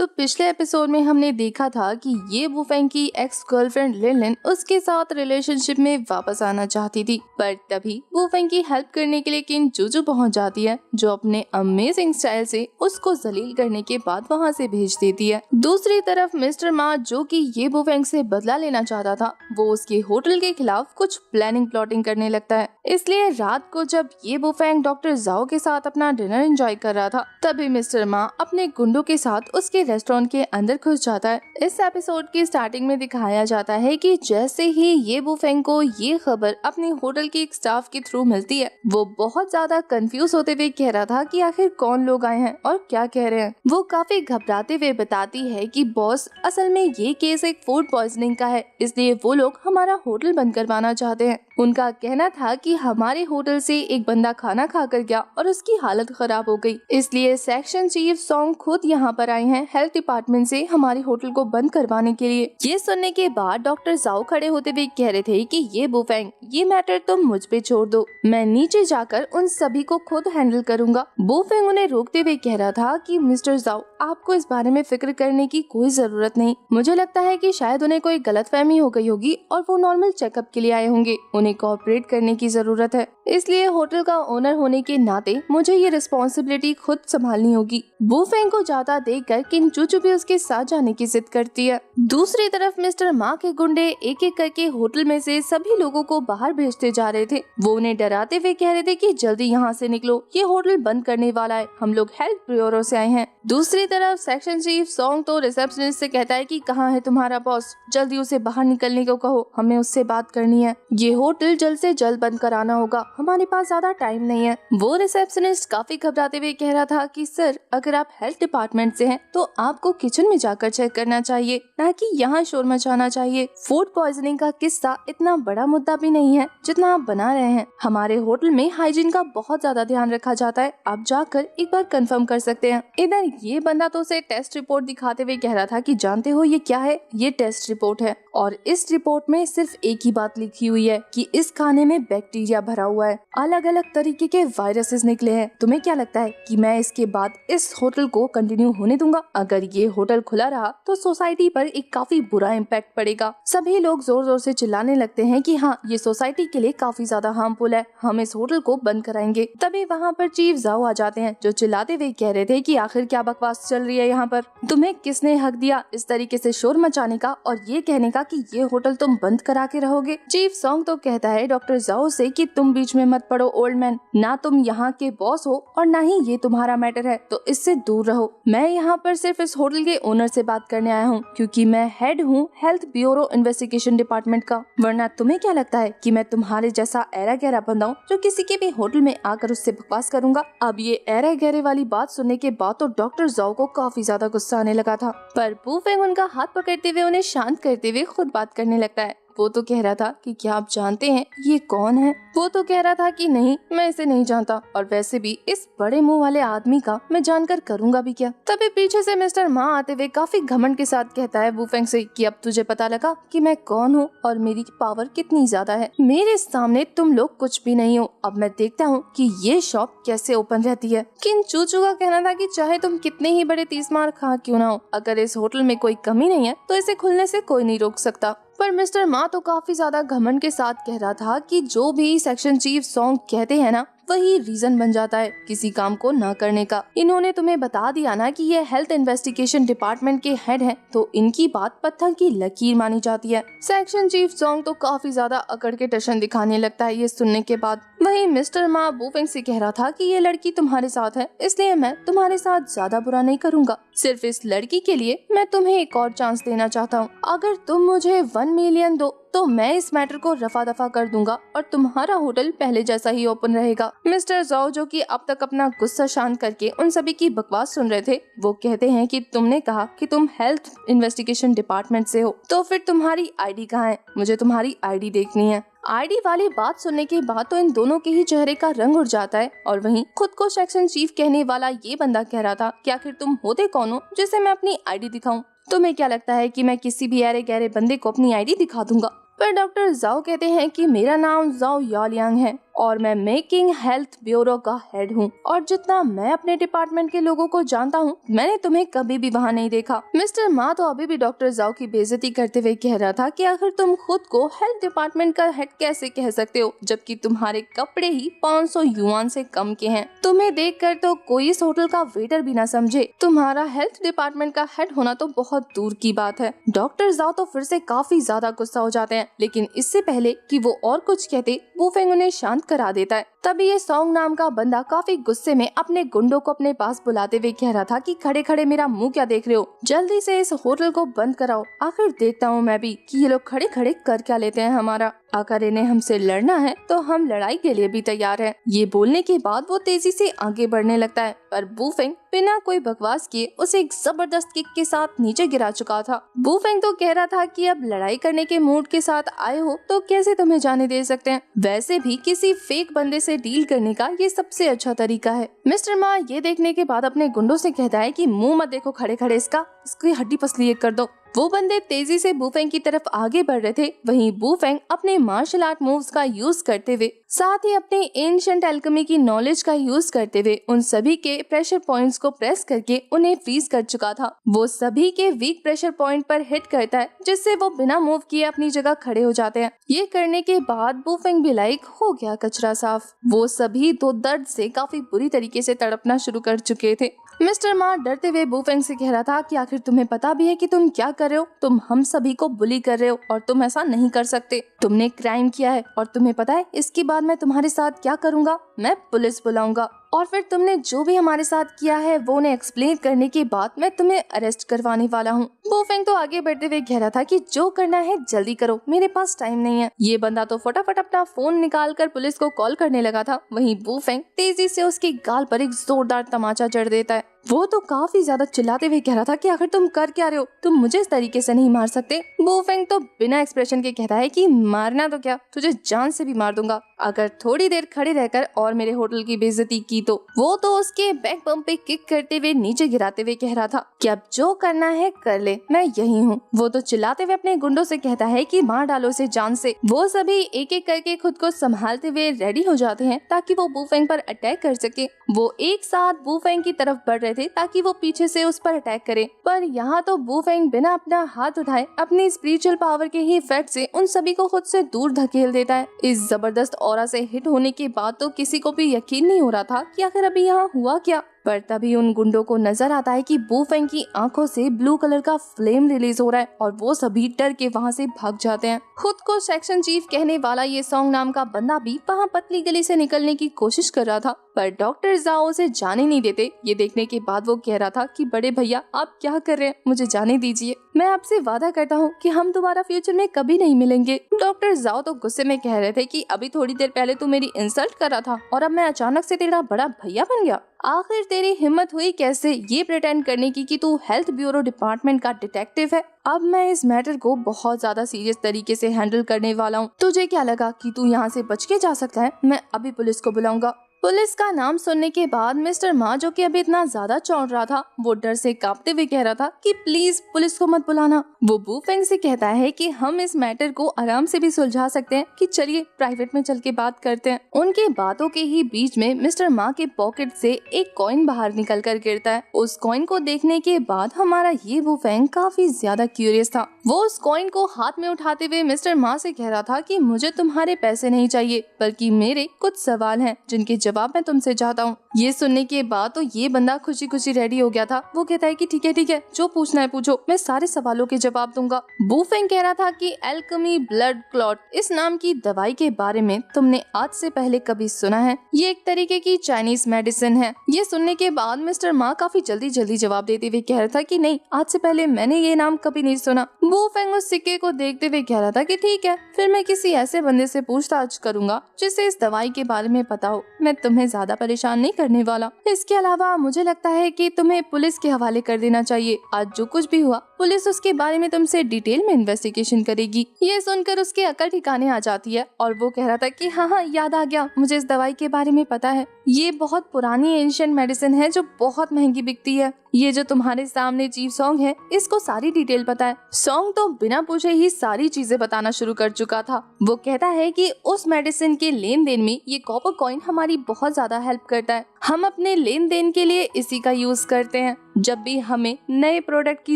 तो पिछले एपिसोड में हमने देखा था कि ये वुफेंग की एक्स गर्लफ्रेंड लिनलिन उसके साथ रिलेशनशिप में वापस आना चाहती थी, पर तभी वुफेंग की हेल्प करने के लिए किन जूजू पहुंच जाती है, जो अपने अमेजिंग स्टाइल से उसको जलील करने के बाद वहां से भेज देती है। दूसरी तरफ मिस्टर मा, जो कि ये वुफेंग से बदला लेना चाहता था, वो उसके होटल के खिलाफ कुछ प्लानिंग करने लगता है। इसलिए रात को जब ये वुफेंग डॉक्टर जाओ के साथ अपना डिनर एंजॉय कर रहा था, तभी मिस्टर मा अपने गुंडों के साथ उसके रेस्टोरेंट के अंदर घुस जाता है। इस एपिसोड की स्टार्टिंग में दिखाया जाता है कि जैसे ही ये वुफेंग को ये खबर अपने होटल के एक स्टाफ के थ्रू मिलती है, वो बहुत ज्यादा कंफ्यूज होते हुए कह रहा था कि आखिर कौन लोग आए हैं और क्या कह रहे हैं। वो काफी घबराते हुए बताती है कि बॉस, असल में ये केस एक फूड पॉइजनिंग का है, इसलिए वो लोग हमारा होटल बंद करवाना चाहते हैं। उनका कहना था कि हमारे होटल से एक बंदा खाना खाकर गया और उसकी हालत खराब हो गई, इसलिए सेक्शन चीफ सॉन्ग खुद यहाँ पर आए हैं हेल्थ डिपार्टमेंट से हमारे होटल को बंद करवाने के लिए। ये सुनने के बाद डॉक्टर जाओ खड़े होते हुए कह रहे थे कि ये वुफेंग, ये मैटर तुम मुझ पे छोड़ दो, मैं नीचे जाकर उन सभी को खुद हैंडल करूंगा। वुफेंग उन्हें रोकते हुए कह रहा था कि मिस्टर जाओ, आपको इस बारे में फिक्र करने की कोई जरूरत नहीं। मुझे लगता है कि शायद उन्हें कोई गलतफहमी हो गई होगी और वो नॉर्मल चेकअप के लिए आए होंगे। उन्हें कोऑपरेट करने की जरूरत है, इसलिए होटल का ओनर होने के नाते मुझे ये रिस्पॉन्सिबिलिटी खुद संभालनी होगी। वुफेंग को जाता देखकर किन चूचू भी उसके साथ जाने की जिद करती है। दूसरी तरफ मिस्टर मा के गुंडे एक एक करके होटल में से सभी लोगों को बाहर भेजते जा रहे थे। वो उन्हें डराते हुए कह रहे थे कि जल्दी यहाँ से निकलो, ये होटल बंद करने वाला है, हम लोग हेल्थ ब्यूरो से आए हैं। दूसरी तरफ सेक्शन चीफ सॉन्ग तो रिसेप्शनिस्ट से कहता है कि कहाँ है तुम्हारा बॉस, जल्दी उसे बाहर निकलने को कहो, हमें उससे बात करनी है, ये होटल जल्द से जल्द बंद कराना होगा, हमारे पास ज्यादा टाइम नहीं है। वो रिसेप्शनिस्ट काफी घबराते हुए कह रहा था कि सर, अगर आप हेल्थ डिपार्टमेंट से हैं तो आपको किचन में जाकर चेक करना चाहिए, ना कि यहाँ शोर मचाना चाहिए। फूड पॉइजनिंग का किस्सा इतना बड़ा मुद्दा भी नहीं है जितना आप बना रहे हैं। हमारे होटल में हाइजीन का बहुत ज्यादा ध्यान रखा जाता है, आप जाकर एक बार कंफर्म कर सकते हैं। इधर ये बंदा तो उसे टेस्ट रिपोर्ट दिखाते हुए कह रहा था कि जानते हो ये क्या है, ये टेस्ट रिपोर्ट है और इस रिपोर्ट में सिर्फ एक ही बात लिखी हुई है कि इस खाने में बैक्टीरिया भरा हुआ है, अलग अलग तरीके के वायरसेस निकले हैं। तुम्हें क्या लगता है कि मैं इसके बाद इस होटल को कंटिन्यू होने दूंगा? अगर ये होटल खुला रहा तो सोसाइटी पर एक काफी बुरा इम्पैक्ट पड़ेगा। सभी लोग जोर जोर से चिल्लाने लगते हैं कि हाँ, ये सोसाइटी के लिए काफी ज्यादा हार्मफुल है, हम इस होटल को बंद कराएंगे। तभी वहाँ पर चीफ जाओ आ जाते हैं, जो चिल्लाते हुए कह रहे थे कि आखिर क्या बकवास चल रही है यहाँ पर, तुम्हें किसने हक दिया इस तरीके से शोर मचाने का और ये कहने का कि ये होटल तुम बंद करा के रहोगे। चीफ सॉन्ग तो कहता है डॉक्टर जाओ से कि तुम बीच में मत पड़ो ओल्ड मैन, ना तुम यहाँ के बॉस हो और ना ही ये तुम्हारा मैटर है, तो इससे दूर रहो। मैं यहाँ पर सिर्फ इस होटल के ओनर से बात करने आया हूँ, क्योंकि मैं हेड हूँ हेल्थ ब्यूरो इन्वेस्टिगेशन डिपार्टमेंट का, वरना तुम्हें क्या लगता है कि मैं तुम्हारे जैसा एरा गहरा बंदा हूँ जो किसी के भी होटल में आकर उससे बकवास करूंगा। अब ये एरा गहरे वाली बात सुनने के बाद तो डॉक्टर जाओ को काफी ज्यादा गुस्सा आने लगा था, पर वुफेंग उनका हाथ पकड़ते हुए उन्हें शांत करते हुए खुद बात करने लगता है। वो तो कह रहा था कि क्या आप जानते हैं ये कौन है? वो तो कह रहा था कि नहीं, मैं इसे नहीं जानता, और वैसे भी इस बड़े मुंह वाले आदमी का मैं जानकर करूंगा भी क्या। तभी पीछे से मिस्टर मा आते हुए काफी घमंड के साथ कहता है वुफेंग से कि अब तुझे पता लगा कि मैं कौन हूँ और मेरी पावर कितनी ज्यादा है। मेरे सामने तुम लोग कुछ भी नहीं हो, अब मैं देखता हूँ कि ये शॉप कैसे ओपन रहती है। किन चूचू का कहना था कि चाहे तुम कितने ही बड़े 30 मार खा क्यों ना हो, अगर इस होटल में कोई कमी नहीं है तो इसे खुलने से कोई नहीं रोक सकता। पर मिस्टर मा तो काफी ज्यादा घमंड के साथ कह रहा था कि जो भी सेक्शन चीफ सॉन्ग कहते हैं ना, वही रीजन बन जाता है किसी काम को न करने का। इन्होंने तुम्हें बता दिया ना कि ये हेल्थ इन्वेस्टिगेशन डिपार्टमेंट के हेड हैं, तो इनकी बात पत्थर की लकीर मानी जाती है। सेक्शन चीफ सॉन्ग तो काफी ज्यादा अकड़ के टशन दिखाने लगता है ये सुनने के बाद। वहीं मिस्टर मा वुफेंग से कह रहा था कि ये लड़की तुम्हारे साथ है, इसलिए मैं तुम्हारे साथ ज्यादा बुरा नहीं करूंगा, सिर्फ इस लड़की के लिए मैं तुम्हें एक और चांस देना चाहता हूँ। अगर तुम मुझे 1 मिलियन दो तो मैं इस मैटर को रफा दफा कर दूंगा और तुम्हारा होटल पहले जैसा ही ओपन रहेगा। मिस्टर जाओ, जो कि अब तक अपना गुस्सा शांत करके उन सभी की बकवास सुन रहे थे, वो कहते हैं कि तुमने कहा कि तुम हेल्थ इन्वेस्टिगेशन डिपार्टमेंट से हो, तो फिर तुम्हारी आईडी कहाँ है? मुझे तुम्हारी आईडी देखनी है। आईडी वाली बात सुनने के बाद तो इन दोनों के ही चेहरे का रंग उड़ जाता है, और वहीं खुद को सेक्शन चीफ कहने वाला ये बंदा कह रहा था कि आखिर तुम होते कौन हो जिसे मैं अपनी आईडी दिखाऊं? तुम्हें क्या लगता है कि मैं किसी भी अरे गहरे बंदे को अपनी आईडी दिखा दूंगा? पर डॉक्टर जाओ कहते हैं कि मेरा नाम जाओ यालियांग है, और मैं मेकिंग हेल्थ ब्यूरो का हेड हूँ और जितना मैं अपने डिपार्टमेंट के लोगों को जानता हूँ मैंने तुम्हें कभी भी वहाँ नहीं देखा। मिस्टर मा तो अभी भी डॉक्टर जाओ की बेइज्जती करते हुए कह रहा था कि आखिर तुम खुद को हेल्थ डिपार्टमेंट का हेड कैसे कह सकते हो जबकि तुम्हारे कपड़े ही 500 युआन से कम के हैं। तुम्हें देखकर तो कोई इस होटल का वेटर भी ना समझे। तुम्हारा हेल्थ डिपार्टमेंट का हेड होना तो बहुत दूर की बात है। डॉक्टर जाओ तो फिर से काफी ज्यादा गुस्सा हो जाते हैं, लेकिन इससे पहले कि वो और कुछ कहते वू फेंग उन्हें शांत करा देता है। तभी ये सॉन्ग नाम का बंदा काफी गुस्से में अपने गुंडों को अपने पास बुलाते हुए कह रहा था कि खड़े खड़े मेरा मुंह क्या देख रहे हो, जल्दी से इस होटल को बंद कराओ। आखिर देखता हूँ मैं भी कि ये लोग खड़े खड़े कर क्या लेते हैं हमारा। अगर इन्हें हमसे लड़ना है तो हम लड़ाई के लिए भी तैयार हैं। ये बोलने के बाद वो तेजी से आगे बढ़ने लगता है, पर वू फेंग बिना कोई बकवास किए उसे एक जबरदस्त किक के साथ नीचे गिरा चुका था। वू फेंग तो कह रहा था कि अब लड़ाई करने के मूड के साथ आए हो तो कैसे तुम्हें जाने दे सकते हैं। वैसे भी किसी फेक बंदे से डील करने का ये सबसे अच्छा तरीका है। मिस्टर मा ये देखने के बाद अपने गुंडों से कहता है कि मुंह मत देखो खड़े खड़े इसकी हड्डी पसली एक कर दो। वो बंदे तेजी से वू फेंग की तरफ आगे बढ़ रहे थे। वहीं वू फेंग अपने मार्शल आर्ट मूव्स का यूज करते हुए साथ ही अपने एंशिएंट एल्केमी की नॉलेज का यूज करते हुए उन सभी के प्रेशर पॉइंट्स को प्रेस करके उन्हें फ्रीज कर चुका था। वो सभी के वीक प्रेशर पॉइंट पर हिट करता है जिससे वो बिना मूव किए अपनी जगह खड़े हो जाते हैं। ये करने के बाद वू फेंग भी लाइक हो गया कचरा साफ। वो सभी तो दर्द से काफी बुरी तरीके से तड़पना शुरू कर चुके थे। मिस्टर मा डरते हुए वू फेंग से कह रहा था कि आखिर तुम्हें पता भी है कि तुम क्या कर रहे हो। तुम हम सभी को बुली कर रहे हो और तुम ऐसा नहीं कर सकते। तुमने क्राइम किया है और तुम्हें पता है इसके बाद मैं तुम्हारे साथ क्या करूँगा। मैं पुलिस बुलाऊंगा और फिर तुमने जो भी हमारे साथ किया है वो उन्हें एक्सप्लेन करने के बाद मैं तुम्हें अरेस्ट करवाने वाला हूँ। वू फेंग तो आगे बढ़ते हुए कह रहा था कि जो करना है जल्दी करो, मेरे पास टाइम नहीं है। ये बंदा तो फटाफट अपना फोन निकाल कर पुलिस को कॉल करने लगा था। वहीं वू फेंग तेजी से उसके गाल पर एक जोरदार तमाचा जड़ देता है। वो तो काफी ज्यादा चिल्लाते हुए कह रहा था कि आखिर तुम कर क्या रहे हो, तुम मुझे इस तरीके से नहीं मार सकते। वू फेंग तो बिना एक्सप्रेशन के कहता है कि मारना तो क्या, तुझे जान से भी मार दूंगा अगर थोड़ी देर खड़े रहकर और मेरे होटल की बेइज्जती की तो। वो तो उसके बैक बम पे किक करते हुए नीचे गिराते हुए कह रहा था कि अब जो करना है कर ले, मैं यही हूँ। वो तो चिल्लाते हुए अपने गुंडों से कहता है कि मार डालो उसे जान से। वो सभी एक एक करके खुद को संभालते हुए रेडी हो जाते हैं ताकि वो वू फेंग पर अटैक कर सके। वो एक साथ वू फेंग की तरफ बढ़ रहे थे ताकि वो पीछे से उस पर अटैक करे, पर यहाँ तो वू फेंग बिना अपना हाथ उठाए अपनी स्पिरिचुअल पावर के ही इफेक्ट से उन सभी को खुद से दूर धकेल देता है। इस जबरदस्त ऑरा से हिट होने के बाद तो किसी को भी यकीन नहीं हो रहा था कि आखिर अभी यहाँ हुआ क्या। पर तभी उन गुंडों को नजर आता है कि वू फेंग की आंखों से ब्लू कलर का फ्लेम रिलीज हो रहा है और वो सभी डर के वहाँ से भाग जाते हैं। खुद को सेक्शन चीफ कहने वाला ये सॉन्ग नाम का बंदा भी वहाँ पतली गली से निकलने की कोशिश कर रहा था, पर डॉक्टर जाओ उसे जाने नहीं देते। ये देखने के बाद वो कह रहा था कि बड़े भैया आप क्या कर रहे हैं, मुझे जाने दीजिए। मैं आपसे वादा करता हूँ कि हम दोबारा फ्यूचर में कभी नहीं मिलेंगे। डॉक्टर जाओ तो गुस्से में कह रहे थे कि अभी थोड़ी देर पहले तू मेरी इंसल्ट कर रहा था और अब मैं अचानक से तेरा बड़ा भैया बन गया। आखिर तेरी हिम्मत हुई कैसे ये प्रिटेंड करने की कि तू हेल्थ ब्यूरो डिपार्टमेंट का डिटेक्टिव है। अब मैं इस मैटर को बहुत ज्यादा सीरियस तरीके से हैंडल करने वाला हूँ। तुझे क्या लगा कि तू यहाँ से बच के जा सकता है? मैं अभी पुलिस को बुलाऊंगा। पुलिस का नाम सुनने के बाद मिस्टर मा, जो कि अभी इतना ज्यादा चौंक रहा था, वो डर से कांपते हुए कह रहा था कि प्लीज पुलिस को मत बुलाना। वो वू फेंग से कहता है कि हम इस मैटर को आराम से भी सुलझा सकते हैं, कि चलिए प्राइवेट में चल के बात करते हैं। उनके बातों के ही बीच में मिस्टर मा के पॉकेट से एक कॉइन बाहर निकल कर गिरता है। उस कॉइन को देखने के बाद हमारा ये वू फेंग काफी ज्यादा क्यूरियस था। वो उस कॉइन को हाथ में उठाते हुए मिस्टर मा से कह रहा था कि मुझे तुम्हारे पैसे नहीं चाहिए, बल्कि मेरे कुछ सवाल हैं जिनके जवाब मैं तुमसे चाहता हूँ। ये सुनने के बाद तो ये बंदा खुशी खुशी रेडी हो गया था। वो कहता है कि ठीक है, जो पूछना है पूछो, मैं सारे सवालों के जवाब दूंगा। वू फेंग कह रहा था कि एल्केमी ब्लड क्लॉट इस नाम की दवाई के बारे में तुमने आज से पहले कभी सुना है? ये एक तरीके की चाइनीज मेडिसिन है। ये सुनने के बाद मिस्टर मा काफी जल्दी जवाब देते हुए कह रहा था कि नहीं, आज से पहले मैंने ये नाम कभी नहीं सुना। वू फेंग उस सिक्के को देखते हुए कह रहा था कि ठीक है, फिर मैं किसी ऐसे बंदे से पूछताछ करूंगा जिसे इस दवाई के बारे में पता हो। मैं तुम्हें ज्यादा परेशान नहीं करने वाला। इसके अलावा मुझे लगता है कि तुम्हें पुलिस के हवाले कर देना चाहिए। आज जो कुछ भी हुआ पुलिस उसके बारे में तुमसे डिटेल में इन्वेस्टिगेशन करेगी। ये सुनकर उसकी अकल ठिकाने आ जाती है और वो कह रहा था कि हाँ याद आ गया, मुझे इस दवाई के बारे में पता है। ये बहुत पुरानी एंशिएंट मेडिसिन है जो बहुत महंगी बिकती है। ये जो तुम्हारे सामने चीफ सॉन्ग है इसको सारी डिटेल पता है। सॉन्ग तो बिना पूछे ही सारी चीजें बताना शुरू कर चुका था। वो कहता है कि उस मेडिसिन के लेन देन में ये कॉपर कॉइन हमारी बहुत ज्यादा हेल्प करता है। हम अपने लेन देन के लिए इसी का यूज करते हैं। जब भी हमें नए प्रोडक्ट की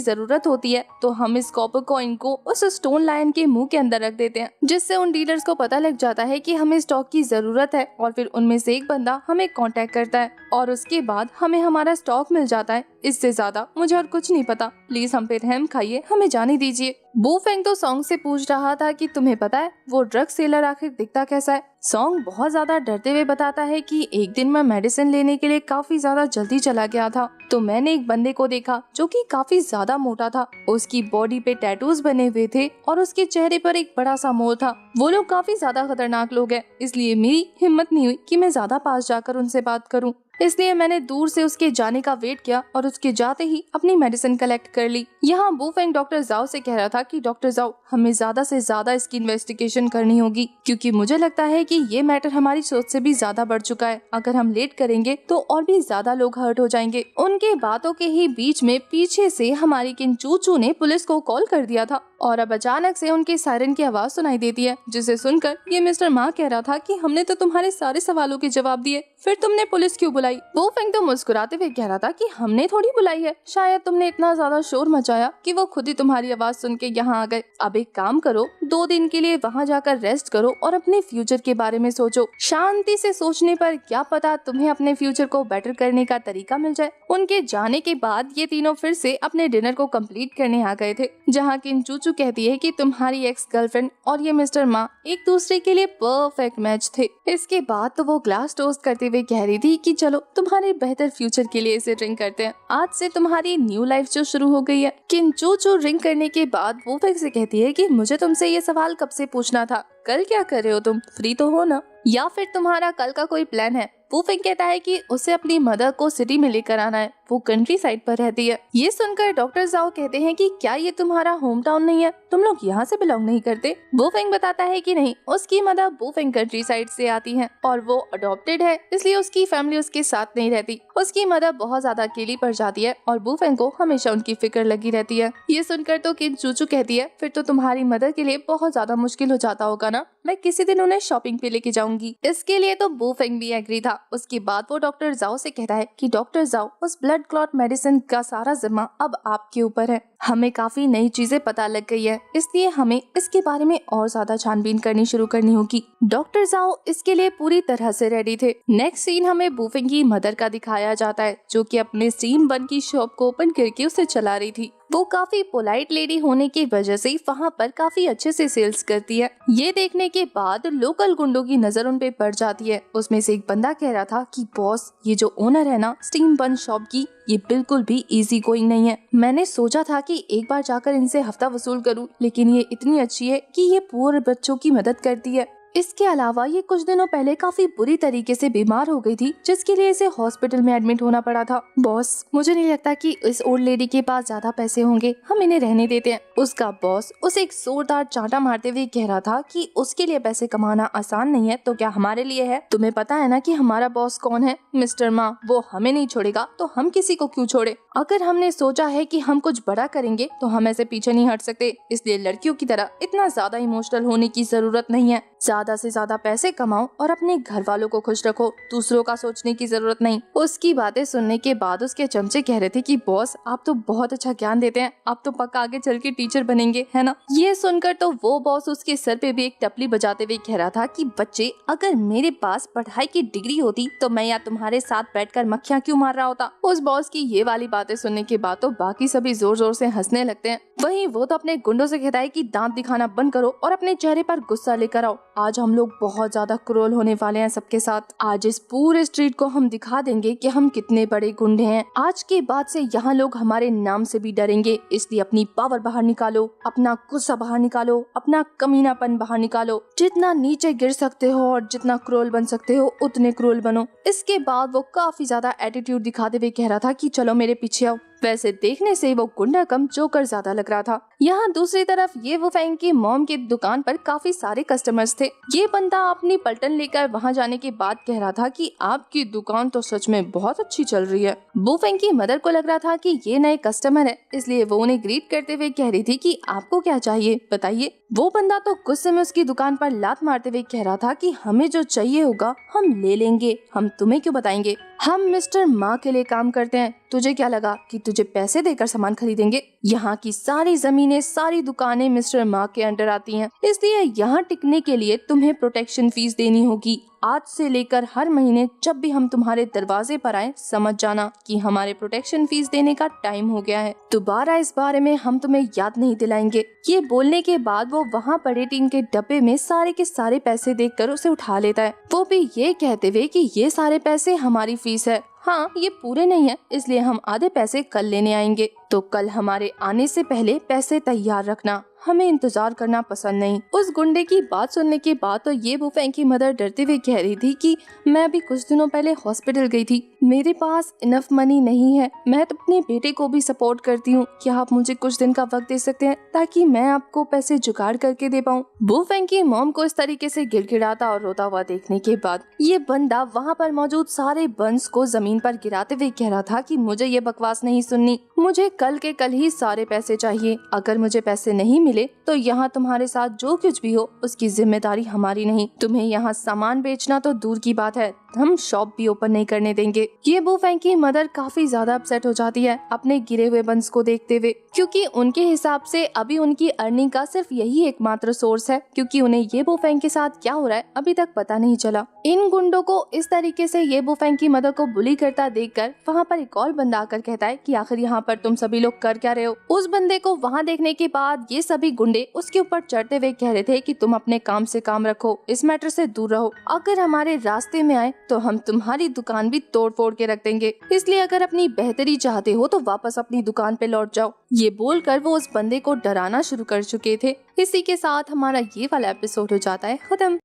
जरूरत होती है तो हम इस कॉपर कॉइन को उस स्टोन लायन के मुंह के अंदर रख देते हैं, जिससे उन डीलर्स को पता लग जाता है कि हमें स्टॉक की जरूरत है और फिर उनमें से एक बंदा हमें कांटेक्ट करता है और उसके बाद हमें हमारा स्टॉक मिल जाता है। इससे ज्यादा मुझे और कुछ नहीं पता, प्लीज हम पे रहम खाइए, हमें जाने दीजिए। बू फेंग तो सॉन्ग से पूछ रहा था कि तुम्हें पता है वो ड्रग सेलर आखिर दिखता कैसा है। सॉन्ग बहुत ज्यादा डरते हुए बताता है कि एक दिन मैं मेडिसिन लेने के लिए काफी ज्यादा जल्दी चला गया था तो मैंने एक बंदे को देखा जो कि काफी ज्यादा मोटा था। उसकी बॉडी पे टैटूज बने हुए थे और उसके चेहरे पर एक बड़ा सा मोर था। वो लोग काफी ज्यादा खतरनाक लोग हैं, इसलिए मेरी हिम्मत नहीं हुई कि मैं ज्यादा पास जाकर उनसे बात करूं। इसलिए मैंने दूर से उसके जाने का वेट किया और उसके जाते ही अपनी मेडिसिन कलेक्ट कर ली। यहाँ बू फेंग डॉक्टर जाओ से कह रहा था कि डॉक्टर जाओ हमें ज्यादा से ज्यादा इसकी इन्वेस्टिगेशन करनी होगी, क्योंकि मुझे लगता है कि ये मैटर हमारी सोच से भी ज्यादा बढ़ चुका है। अगर हम लेट करेंगे तो और भी ज्यादा लोग हर्ट हो जाएंगे। उनके बातों के ही बीच में पीछे से हमारी किन चूचू ने पुलिस को कॉल कर दिया था और अब अचानक से उनके सायरन की आवाज सुनाई देती है, जिसे सुनकर ये मिस्टर मा कह रहा था कि हमने तो तुम्हारे सारे सवालों के जवाब दिए, फिर तुमने पुलिस क्यों बुलाई। वो फेंग तो मुस्कुराते हुए कह रहा था कि हमने थोड़ी बुलाई है, शायद तुमने इतना ज्यादा शोर मचाया कि वो खुद ही तुम्हारी आवाज सुन के यहाँ आ गए। अब एक काम करो, 2 दिन के लिए वहाँ जाकर रेस्ट करो और अपने फ्यूचर के बारे में सोचो। शांति से सोचने पर क्या पता तुम्हें अपने फ्यूचर को बेटर करने का तरीका मिल जाए। उनके जाने के बाद ये तीनों फिर से अपने डिनर को कंप्लीट करने आ गए थे, जहाँ किन चूचू कहती है कि तुम्हारी एक्स गर्लफ्रेंड और ये मिस्टर मा एक दूसरे के लिए परफेक्ट मैच थे। इसके बाद तो वो ग्लास टोस्ट करते हुए कह रही थी कि चलो तुम्हारे बेहतर फ्यूचर के लिए इसे ड्रिंक करते हैं, आज से तुम्हारी न्यू लाइफ जो शुरू हो गई है। किन चूचू ड्रिंक करने के बाद वो फिर से कहती है कि मुझे तुमसे ये सवाल कब से पूछना था, कल क्या कर रहे हो तुम, फ्री तो हो ना, या फिर तुम्हारा कल का कोई प्लान है। वो फिर कहता है कि उसे अपनी मदर को सिटी में लेकर आना है, वो कंट्री साइड पर रहती है। ये सुनकर डॉक्टर जाओ कहते हैं कि क्या ये तुम्हारा होम टाउन नहीं है, तुम लोग यहाँ से बिलोंग नहीं करते। वो फेंग बताता है कि नहीं, उसकी मदर वो फेंग कंट्री साइड से आती है और वो अडॉप्टेड है, इसलिए उसकी फैमिली उसके साथ नहीं रहती। उसकी मदर बहुत ज्यादा अकेली पड़ जाती है और वो फेंग को हमेशा उनकी फिक्र लगी रहती है। ये सुनकर तो किन चूचू कहती है फिर तो तुम्हारी मदर के लिए बहुत ज्यादा मुश्किल हो जाता होगा ना, मैं किसी दिन उन्हें शॉपिंग पे लेके जाऊंगी। इसके लिए तो बू फेंग भी एग्री था। उसके बाद वो डॉक्टर जाओ से कहता है कि डॉक्टर जाओ उस ब्लड क्लॉट मेडिसिन का सारा जिम्मा अब आपके ऊपर है। हमें काफी नई चीजें पता लग गई है, इसलिए हमें इसके बारे में और ज्यादा छानबीन करनी शुरू करनी होगी। डॉक्टर जाओ इसके लिए पूरी तरह से रेडी थे। नेक्स्ट सीन हमें बू फेंग की मदर का दिखाया जाता है, जो कि अपने स्टीम बन की शॉप को ओपन करके उसे चला रही थी। वो काफी पोलाइट लेडी होने की वजह से वहाँ पर काफी अच्छे से सेल्स करती है। ये देखने के बाद लोकल गुंडों की नजर उन पे पड़ जाती है। उसमें से एक बंदा कह रहा था कि बॉस ये जो ओनर है ना स्टीम बन शॉप की, ये बिल्कुल भी इजी गोइंग नहीं है। मैंने सोचा था कि एक बार जाकर इनसे हफ्ता वसूल करूं, लेकिन ये इतनी अच्छी है कि ये पूरे बच्चों की मदद करती है। इसके अलावा ये कुछ दिनों पहले काफी बुरी तरीके से बीमार हो गई थी, जिसके लिए इसे हॉस्पिटल में एडमिट होना पड़ा था। बॉस मुझे नहीं लगता कि इस ओल्ड लेडी के पास ज्यादा पैसे होंगे, हम इन्हें रहने देते हैं। उसका बॉस उसे एक जोरदार चांटा मारते हुए कह रहा था कि उसके लिए पैसे कमाना आसान नहीं है, तो क्या हमारे लिए है। तुम्हें पता है ना कि हमारा बॉस कौन है, मिस्टर मा, वो हमें नहीं छोड़ेगा तो हम किसी को क्यों छोड़े। अगर हमने सोचा है कि हम कुछ बड़ा करेंगे तो हम ऐसे पीछे नहीं हट सकते, इसलिए लड़कियों की तरह इतना ज्यादा इमोशनल होने की जरूरत नहीं है। ज्यादा से ज्यादा पैसे कमाओ और अपने घर वालों को खुश रखो, दूसरों का सोचने की जरूरत नहीं। उसकी बातें सुनने के बाद उसके चमचे कह रहे थे कि बॉस आप तो बहुत अच्छा ज्ञान देते हैं, आप तो पक्का आगे चल के टीचर बनेंगे, है ना। ये सुनकर तो वो बॉस उसके सर पे भी एक टपली बजाते हुए कह रहा था कि बच्चे अगर मेरे पास पढ़ाई की डिग्री होती तो मैं या तुम्हारे साथ बैठकर मक्खियाँ क्यों मार रहा होता। उस बॉस की ये वाली बातें सुनने के बाद तो बाकी सभी जोर जोर से हंसने लगते हैं वहीं वो तो अपने गुंडों से कहता है कि दांत दिखाना बंद करो और अपने चेहरे पर गुस्सा लेकर आओ। आज हम लोग बहुत ज्यादा क्रूर होने वाले हैं सबके साथ। आज इस पूरे स्ट्रीट को हम दिखा देंगे कि हम कितने बड़े गुंडे हैं। आज के बाद से यहाँ लोग हमारे नाम से भी डरेंगे, इसलिए अपनी पावर बाहर निकालो, अपना गुस्सा बाहर निकालो, अपना कमीनापन बाहर निकालो। जितना नीचे गिर सकते हो और जितना क्रूर बन सकते हो उतने क्रूर बनो। इसके बाद वो काफी ज्यादा एटीट्यूड दिखाते हुए कह रहा था कि चलो मेरे पीछे आओ। वैसे देखने से वो गुंडा कम जोकर ज्यादा लग रहा था। यहाँ दूसरी तरफ ये वो फैंग की मॉम की दुकान पर काफी सारे कस्टमर्स थे। ये बंदा अपनी पलटन लेकर वहाँ जाने के बाद कह रहा था कि आपकी दुकान तो सच में बहुत अच्छी चल रही है। वो फैंग की मदर को लग रहा था कि ये नए कस्टमर है, इसलिए वो उन्हें ग्रीट करते हुए कह रही थी कि आपको क्या चाहिए बताइए। वो बंदा तो गुस्से में उसकी दुकान पर लात मारते हुए कह रहा था कि हमें जो चाहिए होगा हम ले लेंगे, हम तुम्हें क्यों बताएंगे। हम मिस्टर माँ के लिए काम करते हैं, तुझे क्या लगा कि तुझे पैसे देकर सामान खरीदेंगे। यहाँ की सारी जमीनें, सारी दुकानें मिस्टर माँ के अंडर आती हैं, इसलिए यहाँ टिकने के लिए तुम्हें प्रोटेक्शन फीस देनी होगी। आज से लेकर हर महीने जब भी हम तुम्हारे दरवाजे पर आए, समझ जाना कि हमारे प्रोटेक्शन फीस देने का टाइम हो गया है। दोबारा इस बारे में हम तुम्हें याद नहीं दिलाएंगे। ये बोलने के बाद वो वहाँ पड़े टीन के डब्बे में सारे के सारे पैसे देखकर उसे उठा लेता है, वो भी ये कहते हुए कि ये सारे पैसे हमारी फीस है। हाँ, ये पूरे नहीं है, इसलिए हम आधे पैसे कल लेने आएंगे, तो कल हमारे आने से पहले पैसे तैयार रखना, हमें इंतजार करना पसंद नहीं। उस गुंडे की बात सुनने के बाद तो ये वो फैंग की मदर डरते हुए कह रही थी कि मैं अभी कुछ दिनों पहले हॉस्पिटल गई थी, मेरे पास इनफ मनी नहीं है, मैं तो अपने बेटे को भी सपोर्ट करती हूँ, क्या आप मुझे कुछ दिन का वक्त दे सकते हैं ताकि मैं आपको पैसे जुगाड़ करके दे पाऊँ। वो फैंग की मॉम को इस तरीके से गिड़गिड़ाता और रोता हुआ देखने के बाद ये बंदा वहाँ पर मौजूद सारे बंस को जमीन पर गिराते हुए कह रहा था कि मुझे ये बकवास नहीं सुननी, मुझे कल के कल ही सारे पैसे चाहिए। अगर मुझे पैसे नहीं मिले तो यहाँ तुम्हारे साथ जो कुछ भी हो उसकी जिम्मेदारी हमारी नहीं। तुम्हें यहाँ सामान बेचना तो दूर की बात है, हम शॉप भी ओपन नहीं करने देंगे। ये वो फैंग की मदर काफी ज्यादा अपसेट हो जाती है अपने गिरे हुए बंस को देखते हुए, क्योंकि उनके हिसाब से अभी उनकी अर्निंग का सिर्फ यही एकमात्र सोर्स है, क्योंकि उन्हें ये वो फैंग के साथ क्या हो रहा है अभी तक पता नहीं चला। इन गुंडों को इस तरीके से ये वो फैंग की मदर को बुली करता देखकर वहाँ पर एक और बंदा आकर कहता है कि आखिर यहाँ पर तुम सभी लोग कर क्या रहे हो। उस बंदे को वहाँ देखने के बाद ये सभी गुंडे उसके ऊपर चढ़ते हुए कह रहे थे कि तुम अपने काम से काम रखो, इस मैटर से दूर रहो, अगर हमारे रास्ते में आए तो हम तुम्हारी दुकान भी तोड़ फोड़ के रख देंगे, इसलिए अगर अपनी बेहतरी चाहते हो तो वापस अपनी दुकान पे लौट जाओ। ये बोलकर वो उस बंदे को डराना शुरू कर चुके थे। इसी के साथ हमारा ये वाला एपिसोड हो जाता है खत्म।